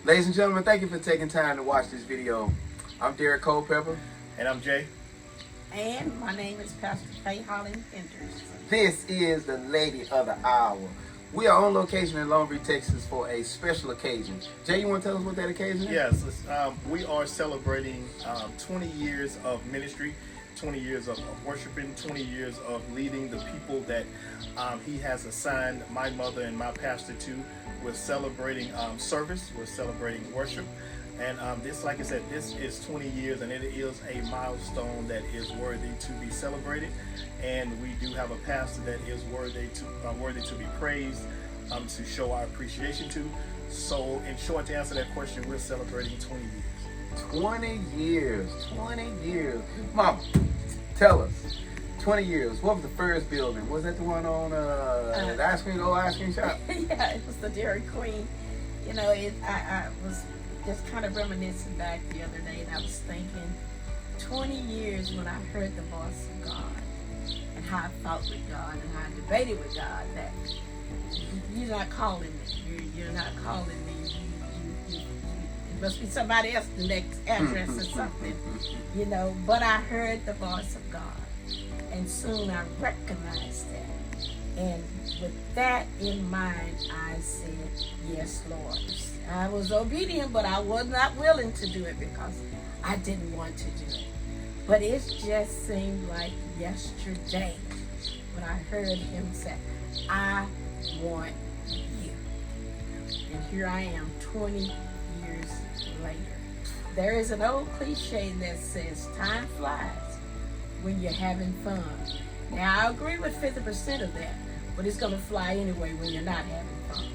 Ladies and gentlemen, thank you for taking time to watch this video. I'm Derek Culpepper. And I'm Jay. And my name is Pastor Faye Holland Henderson. This is the Lady of the Hour. We are on location in Long Beach, Texas for a special occasion. Jay, you want to tell us what that occasion is? Yes, we are celebrating 20 years of ministry, 20 years of worshiping, 20 years of leading the people that he has assigned my mother and my pastor to. We're celebrating service, we're celebrating worship. And this, like I said, this is 20 years, and it is a milestone that is worthy to be celebrated. And we do have a pastor that is worthy to be praised, to show our appreciation to. So, in short, to answer that question, we're celebrating 20 years. 20 years. 20 years. Mom, tell us. 20 years. What was the first building? Was that the one on the old ice cream shop? Yeah, it was the Dairy Queen. You know, I was just kind of reminiscing back the other day, and I was thinking 20 years when I heard the voice of God and how I fought with God and how I debated with God that you're not calling me. You're not calling me. It must be somebody else, the next address or something, you know. But I heard the voice of God, and soon I recognized that. And with that in mind, I said, yes, Lord. I was obedient, but I was not willing to do it because I didn't want to do it. But it just seemed like yesterday when I heard him say, I want you. And here I am 20 years later. There is an old cliche that says, time flies when you're having fun. Now, I agree with 50% of that, but it's going to fly anyway when you're not having fun.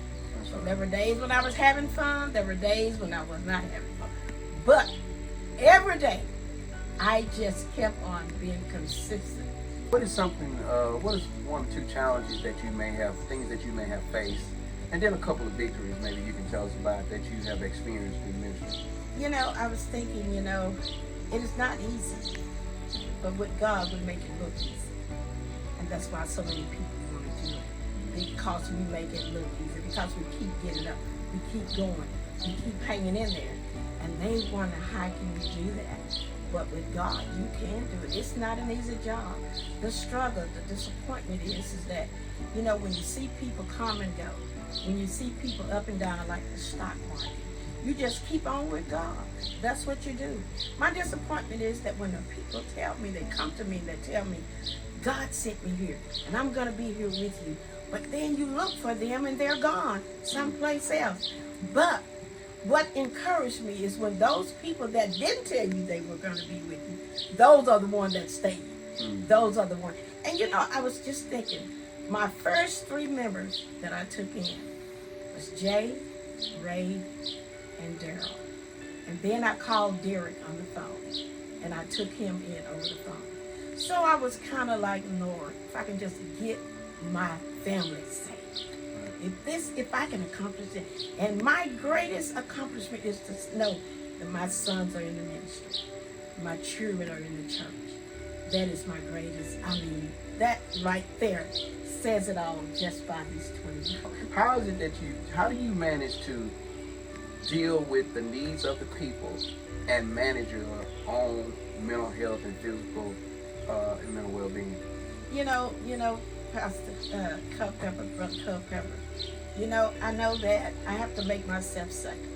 So there were days when I was having fun, there were days when I was not having fun. But every day, I just kept on being consistent. What is one or two challenges that you may have, things that you may have faced, and then a couple of victories maybe you can tell us about that you have experienced in ministry? You know, I was thinking, you know, it is not easy, but with God, we make it look easy. And that's why so many people want to do it. Because we make it look easy, because we keep getting up, we keep going, we keep hanging in there. And they wonder, how can you do that? But with God, you can do it. It's not an easy job. The struggle, the disappointment is that, you know, when you see people come and go, when you see people up and down like the stock market, you just keep on with God. That's what you do. My disappointment is that when the people tell me, they come to me and they tell me, God sent me here, and I'm going to be here with you. But then you look for them and they're gone someplace else. But what encouraged me is when those people that didn't tell you they were going to be with you, those are the ones that stayed. Those are the ones. And you know, I was just thinking, my first 3 members that I took in was Jay, Ray, and Daryl. And then I called Derek on the phone, and I took him in over the phone. So I was kind of like, Lord, if I can just get my family saved. If I can accomplish it. And my greatest accomplishment is to know that my sons are in the ministry. My children are in the church. That is my greatest. I mean, that right there says it all just by these 20 years. How do you manage to deal with the needs of the people and manage your own mental health and physical and mental well-being? You know, Pastor Culpepper, Brother Culpepper, you know, I know that I have to make myself second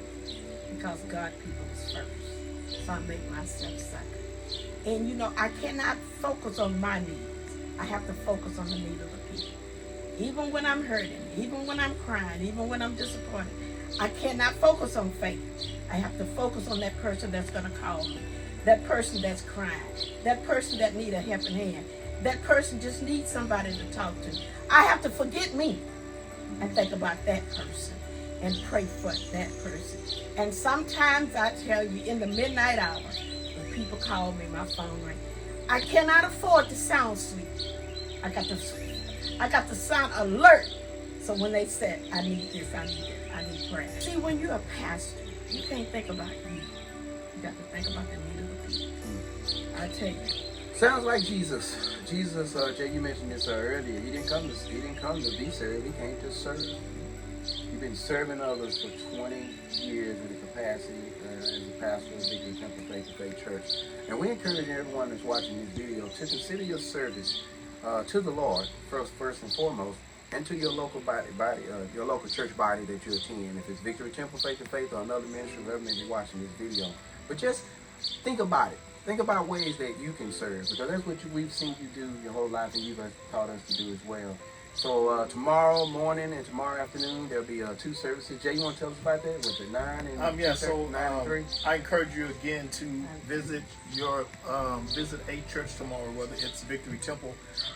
because God people is first. So I make myself second. And you know, I cannot focus on my needs. I have to focus on the need of the people. Even when I'm hurting, even when I'm crying, even when I'm disappointed, I cannot focus on faith. I have to focus on that person that's going to call me, that person that's crying, that person that needs a helping hand. That person just needs somebody to talk to. I have to forget me and think about that person and pray for that person. And sometimes I tell you, in the midnight hour, when people call me, my phone rings, I cannot afford to sound sweet. I got to sound alert. So when they said, I need this, I need that, I need prayer. See, when you're a pastor, you can't think about you. You got to think about the need of the people. I tell you. Sounds like Jesus. Jesus, Jay, you mentioned this earlier. He didn't come to be served. He came to serve. You've been serving others for 20 years, and it's a capacity as a pastor of Victory Temple Faith to Faith Church. And we encourage everyone that's watching this video to consider your service to the Lord first and foremost, and to your local your local church body that you attend. If it's Victory Temple Faith to Faith or another ministry, whoever may be watching this video, but just think about it. Think about ways that you can serve, because that's what we've seen you do your whole life, and you've taught us to do as well. So tomorrow morning and tomorrow afternoon there'll be 2 services. Jay, you want to tell us about that? Was it 9 and 9 and 3? I encourage you again to visit a church tomorrow, whether it's Victory Temple,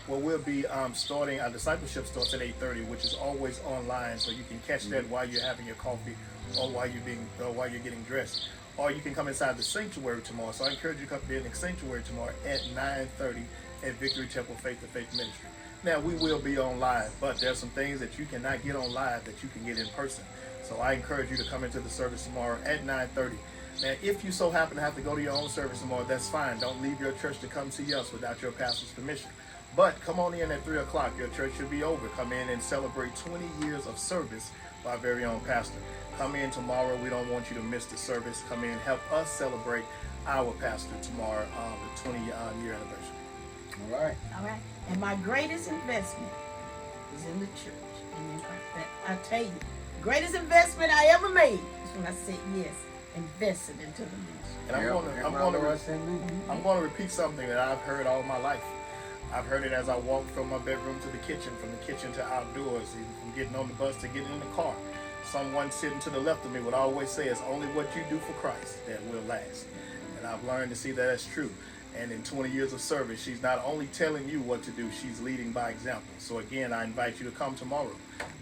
where we'll be starting our discipleship starts at 8:30, which is always online, so you can catch that while you're having your coffee or while you're getting dressed. Or you can come inside the sanctuary tomorrow. So I encourage you to come in the sanctuary tomorrow at 9:30 at Victory Temple Faith to Faith Ministry. Now, we will be on live, but there's some things that you cannot get on live that you can get in person. So I encourage you to come into the service tomorrow at 9:30. Now, if you so happen to have to go to your own service tomorrow, that's fine. Don't leave your church to come see us without your pastor's permission. But come on in at 3 o'clock. Your church should be over. Come in and celebrate 20 years of service by our very own pastor. Come in tomorrow. We don't want you to miss the service. Come in, help us celebrate our pastor tomorrow, the 20-year anniversary. All right. All right. And my greatest investment is in the church. And I tell you, the greatest investment I ever made is when I said yes, invested into the ministry. And I'm going to repeat something that I've heard all my life. I've heard it as I walked from my bedroom to the kitchen, from the kitchen to outdoors, even from getting on the bus to getting in the car. Someone sitting to the left of me would always say, it's only what you do for Christ that will last. And I've learned to see that that's true. And in 20 years of service, she's not only telling you what to do, she's leading by example. So again, I invite you to come tomorrow,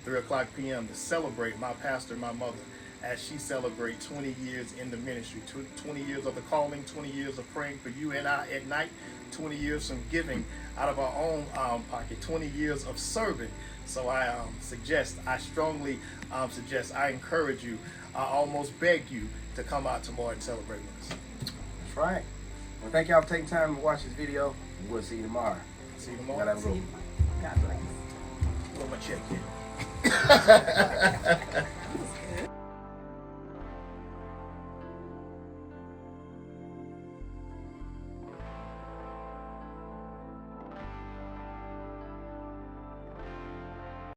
3 o'clock p.m. to celebrate my pastor, my mother, as she celebrates 20 years in the ministry, 20 years of the calling, 20 years of praying for you and I at night, 20 years from giving out of our own pocket, 20 years of serving. So I strongly suggest, I encourage you, I almost beg you to come out tomorrow and celebrate with us. That's right. Well, thank y'all for taking time to watch this video. We'll see you tomorrow. See you tomorrow. God bless. Put my check in.